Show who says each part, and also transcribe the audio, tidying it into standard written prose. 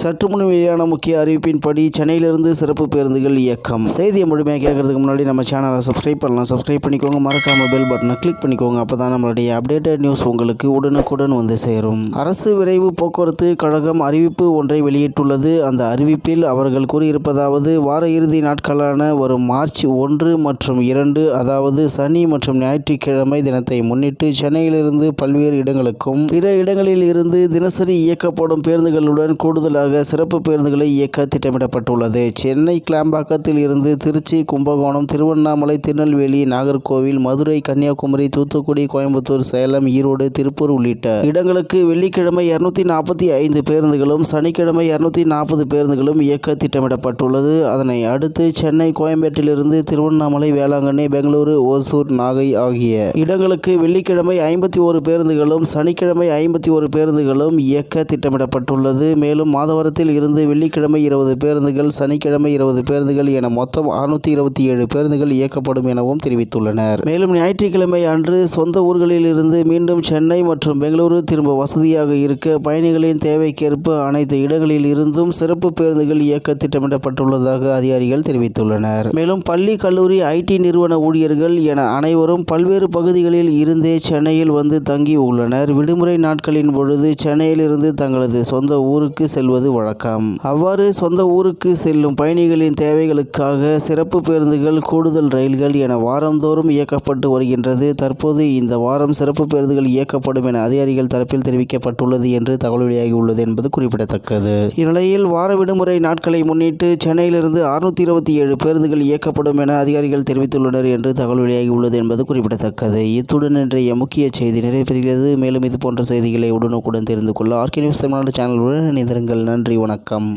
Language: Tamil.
Speaker 1: சற்று முன் வெளியான முக்கிய அறிவிப்பின்படி சென்னையிலிருந்து சிறப்பு பேருந்துகள் இயக்கம். செய்தியை முழுமையாக கேட்கறதுக்கு முன்னாடி நம்ம சேனலை சப்ஸ்கிரைப் பண்ணலாம். சப்ஸ்கிரைப் பண்ணிக்கோங்க. மறக்காம பெல் பட்டனை கிளிக் பண்ணிக்கோங்க. அப்பதான் நம்மளுடைய அப்டேட்டட் நியூஸ் உங்களுக்கு உடனுக்குடன் வந்து சேரும். அரசு விரைவு போக்குவரத்து கழகம் அறிவிப்பு ஒன்றை வெளியிட்டுள்ளது. அந்த அறிவிப்பில் அவர்கள் கூறியிருப்பதாவது, வார இறுதி நாட்களான வரும் மார்ச் 1 மற்றும் 2, அதாவது சனி மற்றும் ஞாயிற்றுக்கிழமை தினத்தை முன்னிட்டு சென்னையிலிருந்து பல்வேறு இடங்களுக்கும் பிற இடங்களில் இருந்து தினசரி இயக்கப்படும் பேருந்துகளுடன் கூடுதலாக சிறப்பு பேருந்துகளை இயக்க திட்டமிடப்பட்டுள்ளது. சென்னை கிளாம்பாக்கத்தில் இருந்து திருச்சி, கும்பகோணம், திருவண்ணாமலை, திருநெல்வேலி, நாகர்கோவில், மதுரை, கன்னியாகுமரி, தூத்துக்குடி, கோயம்புத்தூர், சேலம், ஈரோடு, திருப்பூர் உள்ளிட்ட இடங்களுக்கு வெள்ளிக்கிழமை 245 பேருந்துகளும் சனிக்கிழமை 240 பேருந்துகளும் இயக்க திட்டமிடப்பட்டுள்ளது. அதனை அடுத்து சென்னை, கோயம்பேட்டிலிருந்து திருவண்ணாமலை, வேளாங்கண்ணி, பெங்களூரு, ஓசூர், நாகை ஆகிய இடங்களுக்கு வெள்ளிக்கிழமை 51 பேருந்துகளும் சனிக்கிழமை 51 பேருந்துகளும் இயக்க திட்டமிடப்பட்டுள்ளது. மேலும் மாதவரத்தில் இருந்து வெள்ளிக்கிழமை 20 பேருந்துகள், சனிக்கிழமை 20 பேருந்துகள் என மொத்தம் 627 பேருந்துகள் இயக்கப்படும் எனவும் தெரிவித்துள்ளனர். மேலும் ஞாயிற்றுக்கிழமை அன்று சொந்த ஊர்களில் இருந்து மீண்டும் சென்னை மற்றும் பெங்களூரு திரும்ப வசதியாக இருக்க பயணிகளின் தேவைக்கேற்ப அனைத்து இடங்களில் இருந்தும் சிறப்பு பேருந்துகள் இயக்க திட்டமிடப்பட்டுள்ளதாக அதிகாரிகள் தெரிவித்துள்ளனர். மேலும் பள்ளி, கல்லூரி, ஐடி நிறுவன ஊழியர்கள் என அனைவரும் பல்வேறு பகுதிகளில் இருந்தே சென்னையில் வந்து தங்கி உள்ளனர். விடுமுறை நாட்களின் பொழுது சென்னையில் இருந்து தங்களது சொந்த ஊருக்கு செல்வது வழக்கம். அவ்வாறு சொந்த ஊருக்கு செல்லும் பயணிகளின் தேவைகளுக்காக சிறப்பு பேருந்துகள், கூடுதல் ரயில்கள் என வாரந்தோறும் இயக்கப்பட்டு வருகின்றது. தற்போது இந்த வாரம் சிறப்பு பேருந்துகள் இயக்கப்படும் என அதிகாரிகள் தரப்பில் தெரிவிக்கப்பட்டுள்ளது என்று தகவல் வெளியாகியுள்ளது என்பது குறிப்பிடத்தக்கது. இந்நிலையில் வார விடுமுறை நாட்களை முன்னிட்டு சென்னையிலிருந்து 627 பேருந்துகள் இயக்கப்படும் என அதிகாரிகள் தெரிவித்துள்ளனர் என்று தகவல் வெளியாகியுள்ளது என்பது குறிப்பிடத்தக்கது. இத்துடன் இன்றைய முக்கிய செய்தி நிறைவேறுகிறது. மேலும் இது போன்ற செய்திகளை உடனுக்குடன் தெரிந்து கொள்ள ஆர்கே நியூஸ் தமிழ்நாடு சேனலுடன் இணைந்திருங்கள். நன்றி, வணக்கம்.